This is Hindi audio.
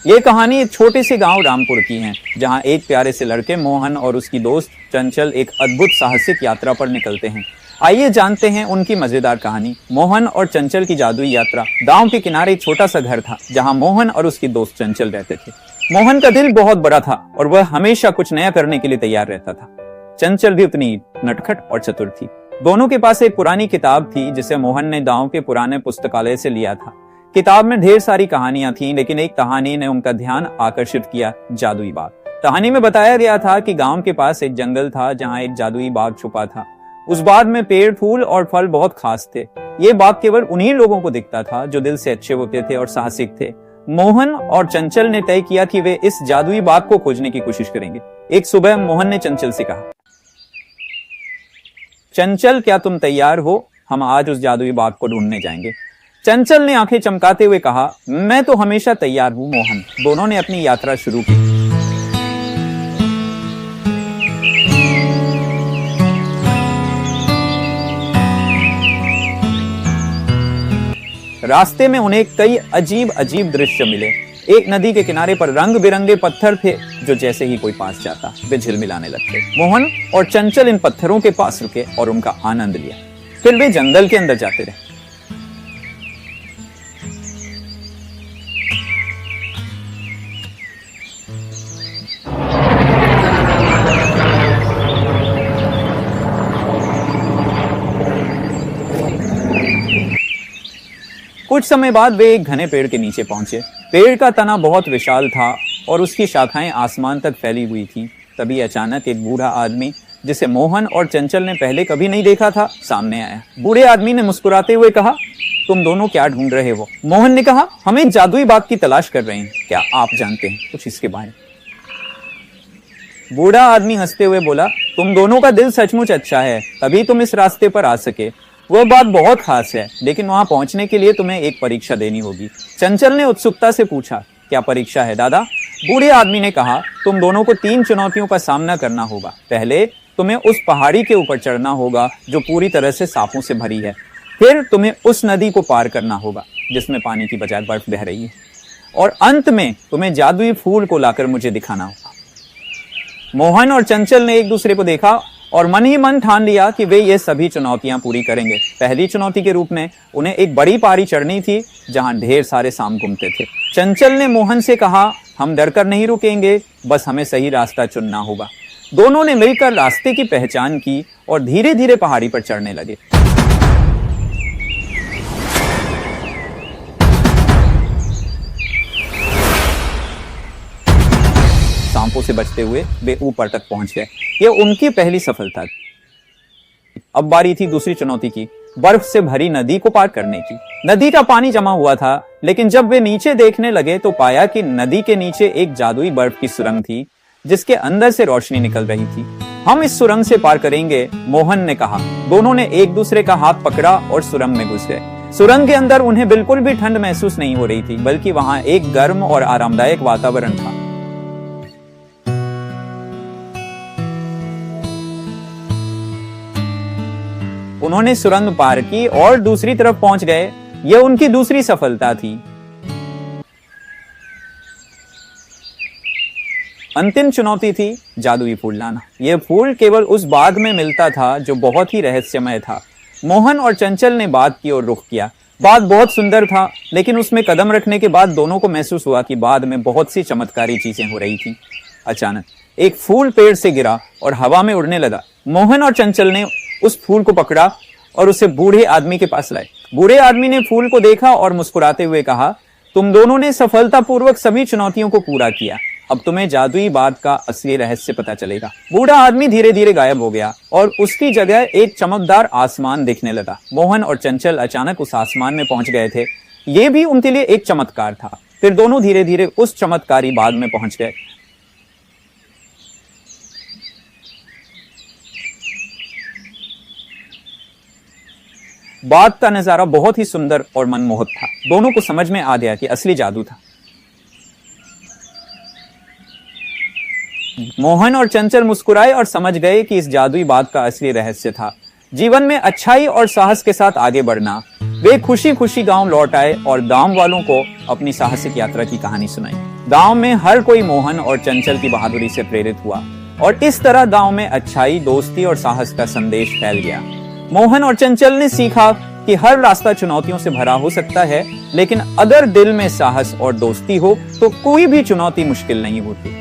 ये कहानी एक छोटे से गांव रामपुर की है, जहां एक प्यारे से लड़के मोहन और उसकी दोस्त चंचल एक अद्भुत साहसिक यात्रा पर निकलते हैं। आइए जानते हैं उनकी मजेदार कहानी। मोहन और चंचल की जादुई यात्रा। गांव के किनारे एक छोटा सा घर था, जहां मोहन और उसकी दोस्त चंचल रहते थे। मोहन का दिल बहुत बड़ा था और वह हमेशा कुछ नया करने के लिए तैयार रहता था। चंचल भी उतनी नटखट और चतुर थी। दोनों के पास एक पुरानी किताब थी, जिसे मोहन ने गांव के पुराने पुस्तकालय से लिया था। किताब में ढेर सारी कहानियां थीं, लेकिन एक कहानी ने उनका ध्यान आकर्षित किया, जादुई बाग। कहानी में बताया गया था कि गांव के पास एक जंगल था, जहां एक जादुई बाग छुपा था। उस बाग में पेड़, फूल और फल बहुत खास थे। ये बाग केवल उन्हीं लोगों को दिखता था जो दिल से अच्छे होते थे और साहसिक थे। मोहन और चंचल ने तय किया कि वे इस जादुई बाग को खोजने की कोशिश करेंगे। एक सुबह मोहन ने चंचल से कहा, चंचल, क्या तुम तैयार हो? हम आज उस जादुई बाग को ढूंढने जाएंगे। चंचल ने आंखें चमकाते हुए कहा, मैं तो हमेशा तैयार हूं मोहन। दोनों ने अपनी यात्रा शुरू की। रास्ते में उन्हें कई अजीब अजीब दृश्य मिले। एक नदी के किनारे पर रंग बिरंगे पत्थर थे, जो जैसे ही कोई पास जाता वे झिलमिलाने लगते। मोहन और चंचल इन पत्थरों के पास रुके और उनका आनंद लिया। फिर वे जंगल के अंदर जाते रहे। कुछ समय बाद वे एक घने पेड़ के नीचे पहुंचे। पेड़ का तना बहुत विशाल था और उसकी शाखाएं आसमान तक फैली हुई थीं। तभी अचानक एक बूढ़ा आदमी, जिसे मोहन और चंचल ने पहले कभी नहीं देखा था, सामने आया। बूढ़े आदमी ने मुस्कुराते हुए कहा, तुम दोनों क्या ढूंढ रहे हो? मोहन ने कहा, हम एक जादुई बाग की तलाश कर रहे हैं। क्या आप जानते हैं कुछ इसके बारे में? बूढ़ा आदमी हंसते हुए बोला, तुम दोनों का दिल सचमुच अच्छा है, तभी तुम इस रास्ते पर आ सके। वह बात बहुत खास है, लेकिन वहां पहुंचने के लिए तुम्हें एक परीक्षा देनी होगी। चंचल ने उत्सुकता से पूछा, क्या परीक्षा है दादा? बूढ़े आदमी ने कहा, तुम दोनों को 3 चुनौतियों का सामना करना होगा। पहले तुम्हें उस पहाड़ी के ऊपर चढ़ना होगा, जो पूरी तरह से सांपों से भरी है। फिर तुम्हें उस नदी को पार करना होगा, जिसमें पानी की बजाय बर्फ बह रही है। और अंत में तुम्हें जादुई फूल को लाकर मुझे दिखाना होगा। मोहन और चंचल ने एक दूसरे को देखा और मन ही मन ठान लिया कि वे ये सभी चुनौतियां पूरी करेंगे। पहली चुनौती के रूप में उन्हें एक बड़ी पहाड़ी चढ़नी थी, जहां ढेर सारे सांप घूमते थे। चंचल ने मोहन से कहा, हम डरकर नहीं रुकेंगे, बस हमें सही रास्ता चुनना होगा। दोनों ने मिलकर रास्ते की पहचान की और धीरे धीरे पहाड़ी पर चढ़ने लगे। सांपों से बचते हुए वे ऊपर तक पहुंच गए। यह उनकी पहली सफलता थी। अब बारी थी दूसरी चुनौती की, बर्फ से भरी नदी को पार करने की। नदी का पानी जमा हुआ था, लेकिन जब वे नीचे देखने लगे तो पाया कि नदी के नीचे एक जादुई बर्फ की सुरंग थी, जिसके अंदर से रोशनी निकल रही थी। हम इस सुरंग से पार करेंगे, मोहन ने कहा। दोनों ने एक दूसरे का हाथ पकड़ा और सुरंग में घुस गए। सुरंग के अंदर उन्हें बिल्कुल भी ठंड महसूस नहीं हो रही थी, बल्कि वहां एक गर्म और आरामदायक वातावरण था। उन्होंने सुरंग पार की और दूसरी तरफ पहुंच गए। यह उनकी दूसरी सफलता थी। अंतिम चुनौती थी जादुई फूल लाना। यह फूल केवल उस बाग में मिलता था, जो बहुत ही रहस्यमय था। मोहन और चंचल ने बाग की ओर रुख किया। बाग बहुत सुंदर था, लेकिन उसमें कदम रखने के बाद दोनों को महसूस हुआ कि बाग में बहुत सी चमत्कारी चीजें हो रही थीं। अचानक एक फूल पेड़ से गिरा और हवा में उड़ने लगा। मोहन और चंचल ने उस फूल को पकड़ा और उसे बूढ़े आदमी के पास लाए। बूढ़े आदमी ने फूल को देखा और मुस्कुराते हुए कहा, तुम दोनों ने सफलतापूर्वक सभी चुनौतियों को पूरा किया। अब तुम्हें जादुई बाग का असली रहस्य पता चलेगा। बूढ़ा आदमी धीरे धीरे गायब हो गया और उसकी जगह एक चमकदार आसमान दिखने लगा। मोहन और चंचल अचानक उस आसमान में पहुंच गए थे। ये भी उनके लिए एक चमत्कार था। फिर दोनों धीरे धीरे उस चमत्कारी बाग में पहुंच गए। बाग का नजारा बहुत ही सुंदर और मनमोहक था। दोनों को समझ में आ गया कि असली जादू था। मोहन और चंचल मुस्कुराए और समझ गए कि इस जादुई बाग का असली रहस्य था। जीवन में अच्छाई और साहस के साथ आगे बढ़ना। वे खुशी खुशी गांव लौट आए और गांव वालों को अपनी साहसिक यात्रा की कहानी सुनाई। गांव में हर कोई मोहन और चंचल की बहादुरी से प्रेरित हुआ और इस तरह गांव में अच्छाई, दोस्ती और साहस का संदेश फैल गया। मोहन और चंचल ने सीखा कि हर रास्ता चुनौतियों से भरा हो सकता है, लेकिन अगर दिल में साहस और दोस्ती हो तो कोई भी चुनौती मुश्किल नहीं होती।